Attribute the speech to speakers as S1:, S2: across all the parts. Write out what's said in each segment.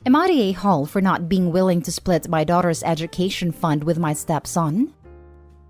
S1: Am I the a-hole for not being willing to split my daughter's education fund with my stepson?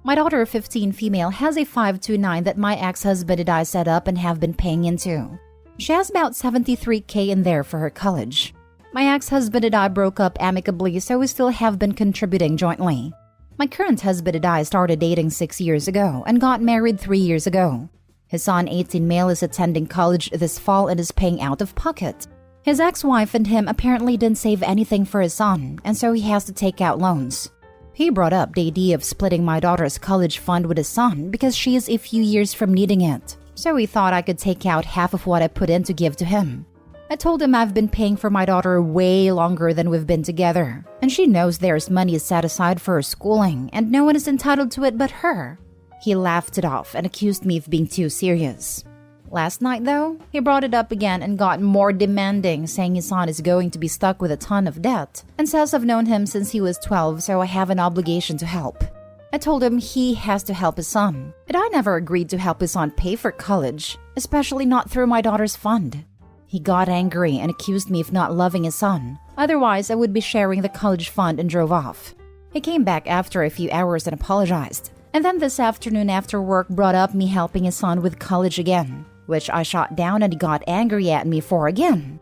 S1: My daughter, 15 female, has a 529 that my ex-husband and I set up and have been paying into. She has about $73K in there for her college. My ex-husband and I broke up amicably, so we still have been contributing jointly. My current husband and I started dating 6 years ago and got married 3 years ago. His son, 18 male, is attending college this fall and is paying out of pocket. His ex-wife and him apparently didn't save anything for his son, and so he has to take out loans. He brought up the idea of splitting my daughter's college fund with his son because she is a few years from needing it, so he thought I could take out half of what I put in to give to him. I told him I've been paying for my daughter way longer than we've been together, and she knows there's money set aside for her schooling, and no one is entitled to it but her. He laughed it off and accused me of being too serious. Last night, though, he brought it up again and got more demanding, saying his son is going to be stuck with a ton of debt, and says I've known him since he was 12, so I have an obligation to help. I told him he has to help his son, but I never agreed to help his son pay for college, especially not through my daughter's fund. He got angry and accused me of not loving his son, otherwise I would be sharing the college fund, and drove off. He came back after a few hours and apologized, and then this afternoon after work brought up me helping his son with college again, which I shot down and he got angry at me for again.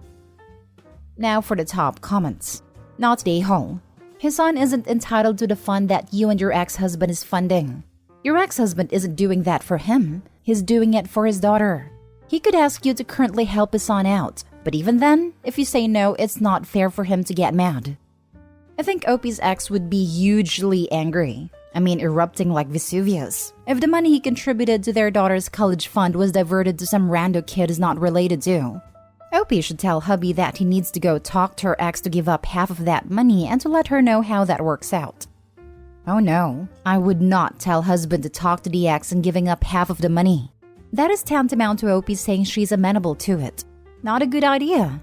S1: Now for the top comments. Not the a-hole. His son isn't entitled to the fund that you and your ex-husband is funding. Your ex-husband isn't doing that for him. He's doing it for his daughter. He could ask you to currently help his son out, but even then, if you say no, it's not fair for him to get mad. I think Opie's ex would be hugely angry. Erupting like Vesuvius, if the money he contributed to their daughter's college fund was diverted to some rando kid he's not related to. Opie should tell hubby that he needs to go talk to her ex to give up half of that money and to let her know how that works out. Oh no, I would not tell husband to talk to the ex and giving up half of the money. That is tantamount to Opie saying she's amenable to it. Not a good idea.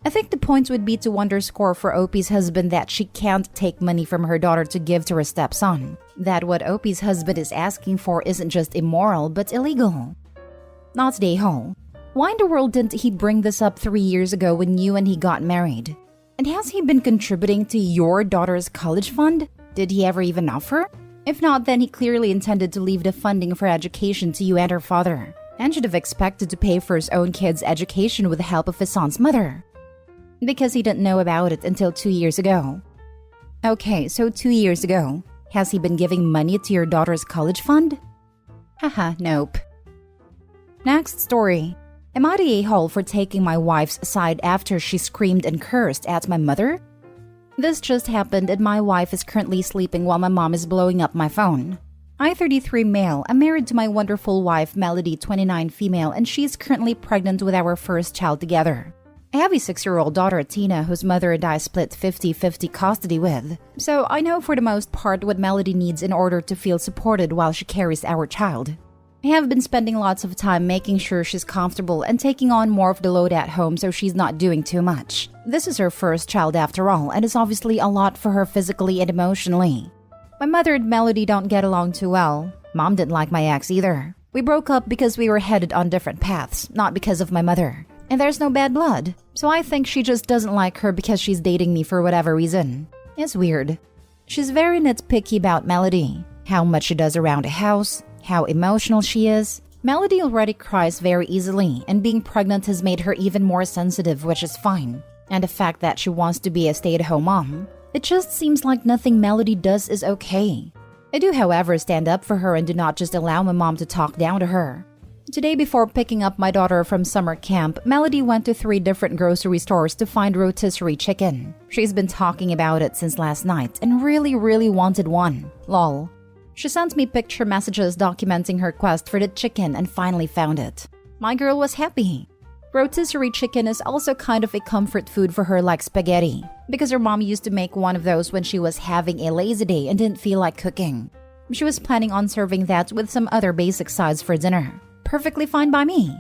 S1: I think the point would be to underscore for Opie's husband that she can't take money from her daughter to give to her stepson. That what Opie's husband is asking for isn't just immoral, but illegal. Not the a-hole. Why in the world didn't he bring this up 3 years ago when you and he got married? And has he been contributing to your daughter's college fund? Did he ever even offer? If not, then he clearly intended to leave the funding for education to you and her father, and should have expected to pay for his own kid's education with the help of his son's mother. Because he didn't know about it until 2 years ago. Okay, so 2 years ago, has he been giving money to your daughter's college fund? Haha, nope. Next story. Am I the a-hole for taking my wife's side after she screamed and cursed at my mother? This just happened and my wife is currently sleeping while my mom is blowing up my phone. I, 33 male, am married to my wonderful wife, Melody, 29 female, and she's currently pregnant with our first child together. I have a 6-year-old daughter, Tina, whose mother and I split 50-50 custody with, so I know for the most part what Melody needs in order to feel supported while she carries our child. I have been spending lots of time making sure she's comfortable and taking on more of the load at home so she's not doing too much. This is her first child after all, and is obviously a lot for her physically and emotionally. My mother and Melody don't get along too well. Mom didn't like my ex either. We broke up because we were headed on different paths, not because of my mother. And there's no bad blood, so I think she just doesn't like her because she's dating me for whatever reason. It's weird. She's very nitpicky about Melody, how much she does around the house, how emotional she is. Melody already cries very easily, and being pregnant has made her even more sensitive, which is fine. And the fact that she wants to be a stay-at-home mom. It just seems like nothing Melody does is okay. I do, however, stand up for her and do not just allow my mom to talk down to her. Today, before picking up my daughter from summer camp, Melody went to 3 different grocery stores to find rotisserie chicken. She's been talking about it since last night and really wanted one. Lol. She sent me picture messages documenting her quest for the chicken and finally found it. My girl was happy. Rotisserie chicken is also kind of a comfort food for her like spaghetti, because her mom used to make one of those when she was having a lazy day and didn't feel like cooking. She was planning on serving that with some other basic sides for dinner. Perfectly fine by me.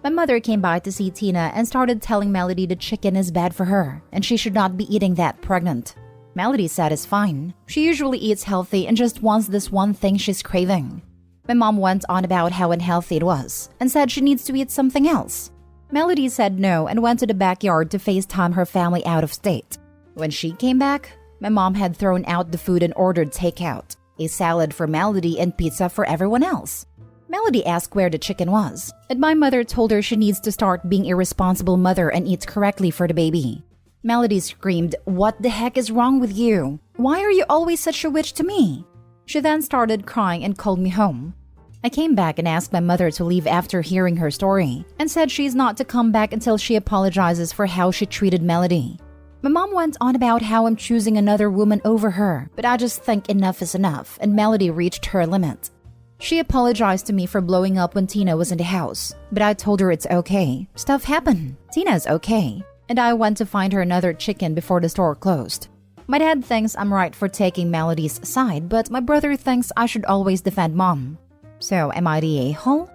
S1: My mother came by to see Tina and started telling Melody the chicken is bad for her and she should not be eating that pregnant. Melody said it's fine. She usually eats healthy and just wants this one thing she's craving. My mom went on about how unhealthy it was and said she needs to eat something else. Melody said no and went to the backyard to FaceTime her family out of state. When she came back, my mom had thrown out the food and ordered takeout, a salad for Melody and pizza for everyone else. Melody asked where the chicken was, and my mother told her she needs to start being a responsible mother and eat correctly for the baby. Melody screamed, "What the heck is wrong with you? Why are you always such a witch to me?" She then started crying and called me home. I came back and asked my mother to leave after hearing her story, and said she's not to come back until she apologizes for how she treated Melody. My mom went on about how I'm choosing another woman over her, but I just think enough is enough, and Melody reached her limit. She apologized to me for blowing up when Tina was in the house, but I told her it's okay. Stuff happened. Tina's okay. And I went to find her another chicken before the store closed. My dad thinks I'm right for taking Melody's side, but my brother thinks I should always defend mom. So, am I the a-hole?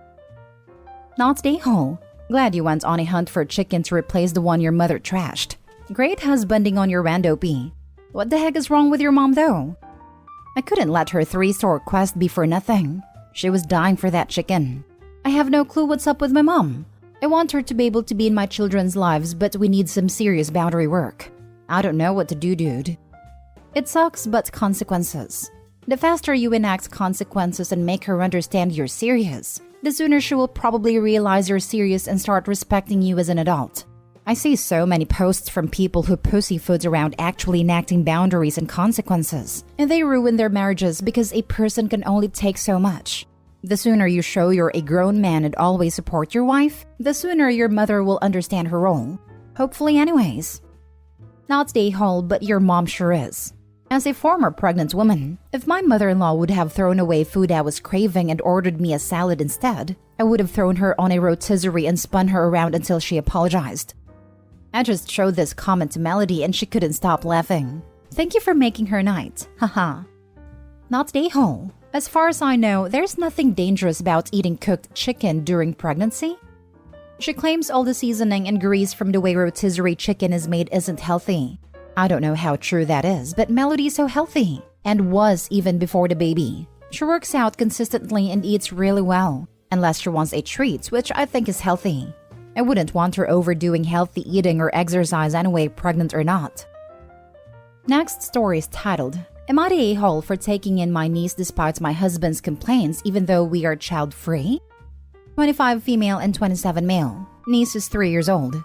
S1: Not the a-hole. Glad you went on a hunt for a chicken to replace the one your mother trashed. Great husbanding on your rando P. What the heck is wrong with your mom though? I couldn't let her 3-store quest be for nothing. She was dying for that chicken. I have no clue what's up with my mom. I want her to be able to be in my children's lives, but we need some serious boundary work. I don't know what to do, dude. It sucks, but consequences. The faster you enact consequences and make her understand you're serious, the sooner she will probably realize you're serious and start respecting you as an adult. I see so many posts from people who pussyfoots around actually enacting boundaries and consequences, and they ruin their marriages because a person can only take so much. The sooner you show you're a grown man and always support your wife, the sooner your mother will understand her role. Hopefully anyways. Not the a-hole, but your mom sure is. As a former pregnant woman, if my mother-in-law would have thrown away food I was craving and ordered me a salad instead, I would have thrown her on a rotisserie and spun her around until she apologized. I just showed this comment to Melody and she couldn't stop laughing. Thank you for making her night. Haha. Not the a-hole. As far as I know, there's nothing dangerous about eating cooked chicken during pregnancy. She claims all the seasoning and grease from the way rotisserie chicken is made isn't healthy. I don't know how true that is, but Melody's so healthy, and was even before the baby. She works out consistently and eats really well, unless she wants a treat, which I think is healthy. I wouldn't want her overdoing healthy eating or exercise anyway, pregnant or not. Next story is titled, Am I the a-hole for taking in my niece despite my husband's complaints even though we are child-free? 25 female and 27 male. Niece is 3 years old.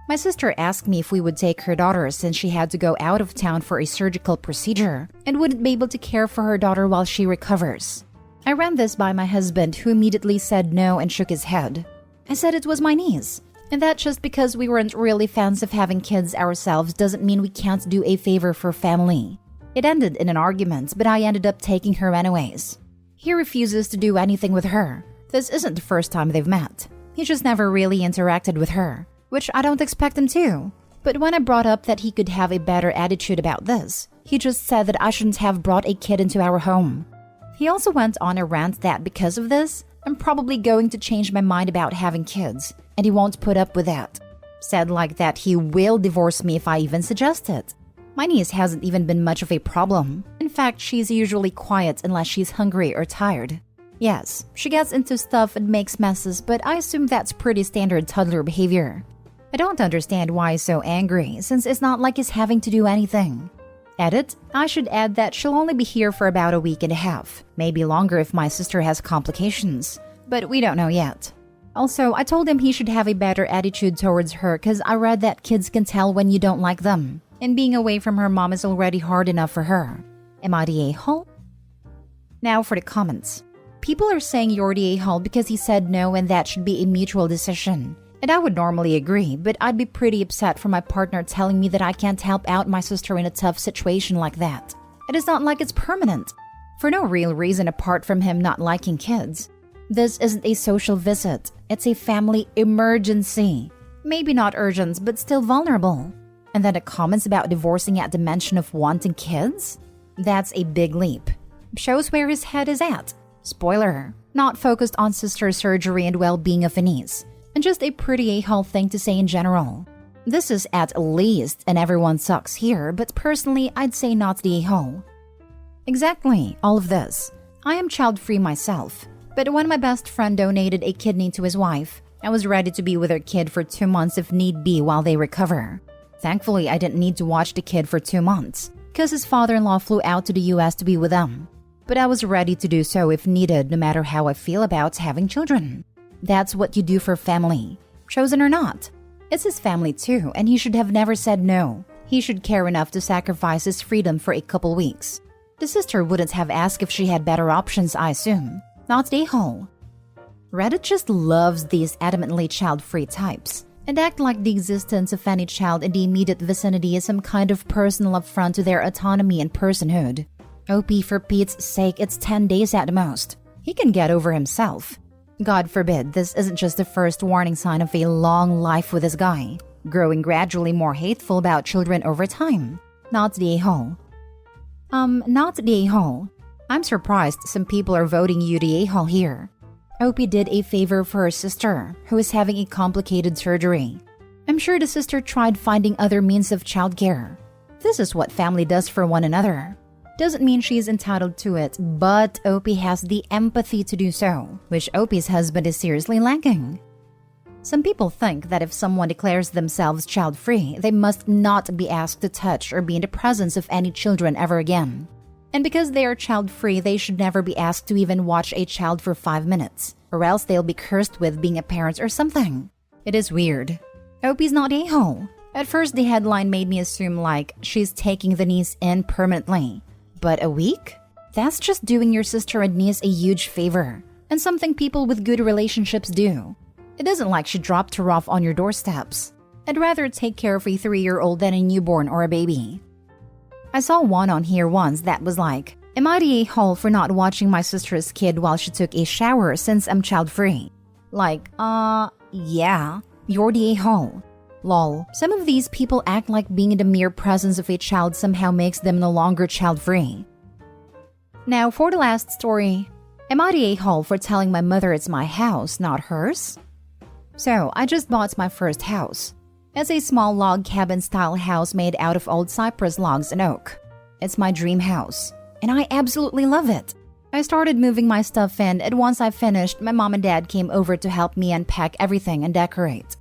S1: My sister asked me if we would take her daughter since she had to go out of town for a surgical procedure and wouldn't be able to care for her daughter while she recovers. I ran this by my husband, who immediately said no and shook his head. I said it was my niece, and that just because we weren't really fans of having kids ourselves doesn't mean we can't do a favor for family. It ended in an argument, but I ended up taking her anyways. He refuses to do anything with her. This isn't the first time they've met. He just never really interacted with her, which I don't expect him to. But when I brought up that he could have a better attitude about this, he just said that I shouldn't have brought a kid into our home. He also went on a rant that because of this, I'm probably going to change my mind about having kids, and he won't put up with that. Said like that he will divorce me if I even suggest it. My niece hasn't even been much of a problem. In fact, she's usually quiet unless she's hungry or tired. Yes, she gets into stuff and makes messes, but I assume that's pretty standard toddler behavior. I don't understand why he's so angry, since it's not like he's having to do anything. Edit, I should add that she'll only be here for about a week and a half, maybe longer if my sister has complications, but we don't know yet. Also, I told him he should have a better attitude towards her because I read that kids can tell when you don't like them, and being away from her mom is already hard enough for her. Am I the a-hole? Now for the comments. People are saying you're the a-hole because he said no and that should be a mutual decision. And I would normally agree, but I'd be pretty upset for my partner telling me that I can't help out my sister in a tough situation like that. It is not like it's permanent. For no real reason apart from him not liking kids. This isn't a social visit. It's a family emergency. Maybe not urgent, but still vulnerable. And then the comments about divorcing at the mention of wanting kids? That's a big leap. Shows where his head is at. Spoiler, not focused on sister's surgery and well-being of a niece. And just a pretty a-hole thing to say in general. This is at least and everyone sucks here, but personally I'd say not the a-hole. Exactly, all of this. I am child-free myself, but when my best friend donated a kidney to his wife, I was ready to be with their kid for 2 months if need be while they recover. Thankfully, I didn't need to watch the kid for 2 months because his father-in-law flew out to the US to be with them. But I was ready to do so if needed, no matter how I feel about having children. That's what you do for family, chosen or not. It's his family too, and he should have never said no. He should care enough to sacrifice his freedom for a couple weeks. The sister wouldn't have asked if she had better options, I assume. Not the whole. Reddit just loves these adamantly child-free types and act like the existence of any child in the immediate vicinity is some kind of personal affront to their autonomy and personhood. OP, for Pete's sake, it's 10 days at the most. He can get over himself. God forbid this isn't just the first warning sign of a long life with this guy, growing gradually more hateful about children over time. Not the a-hole. Not the a-hole. I'm surprised some people are voting you the a-hole here. Opie did a favor for her sister, who is having a complicated surgery. I'm sure the sister tried finding other means of childcare. This is what family does for one another. Doesn't mean she's entitled to it, but Opie has the empathy to do so, which Opie's husband is seriously lacking. Some people think that if someone declares themselves child-free, they must not be asked to touch or be in the presence of any children ever again. And because they are child-free, they should never be asked to even watch a child for 5 minutes, or else they'll be cursed with being a parent or something. It is weird. Opie's not a-hole. At first, the headline made me assume like she's taking the niece in permanently. But a week? That's just doing your sister and niece a huge favor, and something people with good relationships do. It isn't like she dropped her off on your doorsteps. I'd rather take care of a 3-year-old than a newborn or a baby. I saw one on here once that was like, am I the a-hole for not watching my sister's kid while she took a shower since I'm child-free? Like, yeah, you're the a-hole. Lol, some of these people act like being in the mere presence of a child somehow makes them no longer child-free. Now, for the last story, am I the a-hole for telling my mother it's my house, not hers? So, I just bought my first house. It's a small log cabin-style house made out of old cypress logs and oak. It's my dream house, and I absolutely love it. I started moving my stuff in, and once I finished, my mom and dad came over to help me unpack everything and decorate.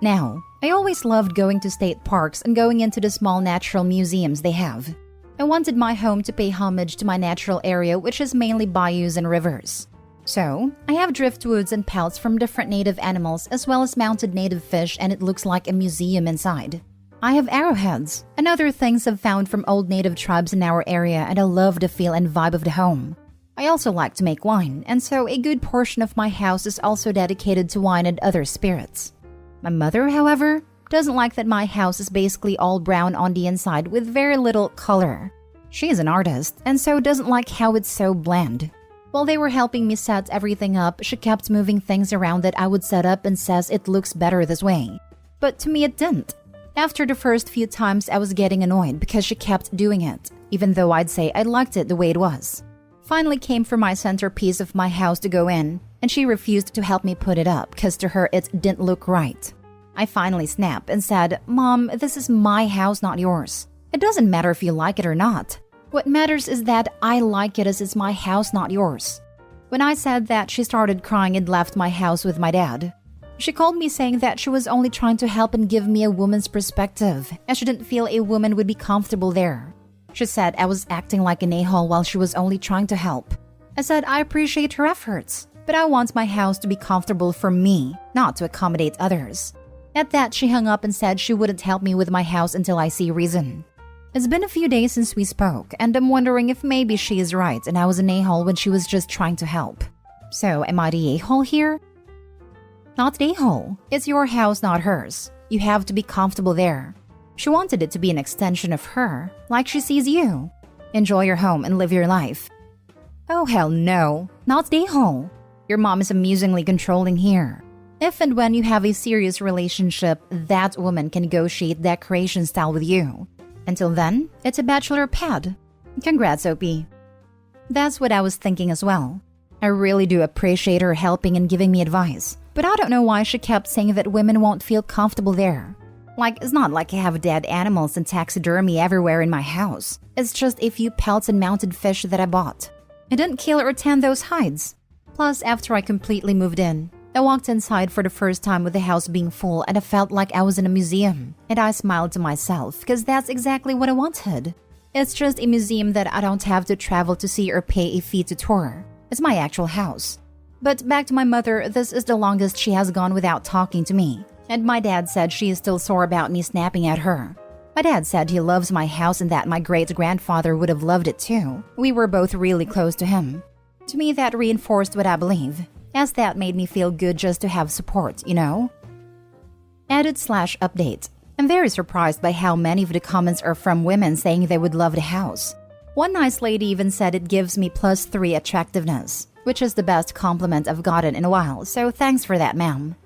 S1: Now, I always loved going to state parks and going into the small natural museums they have. I wanted my home to pay homage to my natural area, which is mainly bayous and rivers. So, I have driftwoods and pelts from different native animals as well as mounted native fish, and it looks like a museum inside. I have arrowheads and other things I've found from old native tribes in our area, and I love the feel and vibe of the home. I also like to make wine, and so a good portion of my house is also dedicated to wine and other spirits. My mother, however, doesn't like that my house is basically all brown on the inside with very little color. She is an artist, and so doesn't like how it's so bland. While they were helping me set everything up, she kept moving things around that I would set up and says it looks better this way. But to me it didn't. After the first few times I was getting annoyed because she kept doing it, even though I'd say I liked it the way it was. Finally came for my centerpiece of my house to go in, and she refused to help me put it up because to her it didn't look right. I finally snapped and said, "Mom, this is my house, not yours. It doesn't matter if you like it or not. What matters is that I like it as it's my house, not yours." When I said that, she started crying and left my house with my dad. She called me saying that she was only trying to help and give me a woman's perspective, and she didn't feel a woman would be comfortable there. She said I was acting like an a-hole while she was only trying to help. I said I appreciate her efforts, but I want my house to be comfortable for me, not to accommodate others. At that, she hung up and said she wouldn't help me with my house until I see reason. It's been a few days since we spoke, and I'm wondering if maybe she is right and I was an a-hole when she was just trying to help. So, am I the a-hole here? Not the a-hole. It's your house, not hers. You have to be comfortable there. She wanted it to be an extension of her, like she sees you. Enjoy your home and live your life. Oh hell no, not the a-hole. Your mom is amusingly controlling here. If and when you have a serious relationship, that woman can negotiate decoration style with you. Until then, it's a bachelor pad. Congrats, Opie. That's what I was thinking as well. I really do appreciate her helping and giving me advice, but I don't know why she kept saying that women won't feel comfortable there. Like, it's not like I have dead animals and taxidermy everywhere in my house. It's just a few pelts and mounted fish that I bought. I didn't kill or tan those hides. Plus, after I completely moved in, I walked inside for the first time with the house being full and I felt like I was in a museum. And I smiled to myself because that's exactly what I wanted. It's just a museum that I don't have to travel to see or pay a fee to tour. It's my actual house. But back to my mother, this is the longest she has gone without talking to me. And my dad said she is still sore about me snapping at her. My dad said he loves my house and that my great-grandfather would have loved it too. We were both really close to him. To me, that reinforced what I believe, as that made me feel good just to have support, you know? Edit/update. I'm very surprised by how many of the comments are from women saying they would love the house. One nice lady even said it gives me +3 attractiveness, which is the best compliment I've gotten in a while, so thanks for that, ma'am.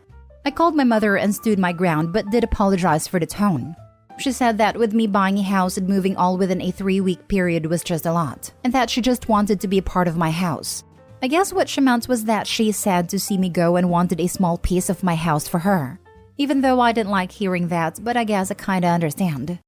S1: I called my mother and stood my ground but did apologize for the tone. She said that with me buying a house and moving all within a 3-week period was just a lot, and that she just wanted to be a part of my house. I guess what she meant was that she's sad to see me go and wanted a small piece of my house for her. Even though I didn't like hearing that, but I guess I kinda understand.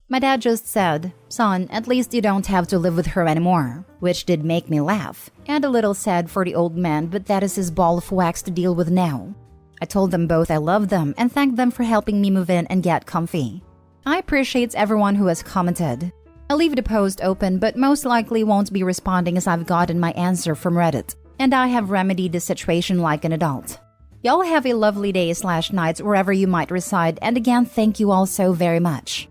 S1: My dad just said, "Son, at least you don't have to live with her anymore," which did make me laugh, and a little sad for the old man, but that is his ball of wax to deal with now. I told them both I loved them and thanked them for helping me move in and get comfy. I appreciate everyone who has commented. I'll leave the post open but most likely won't be responding as I've gotten my answer from Reddit, and I have remedied the situation like an adult. Y'all have a lovely day/night wherever you might reside, and again, thank you all so very much.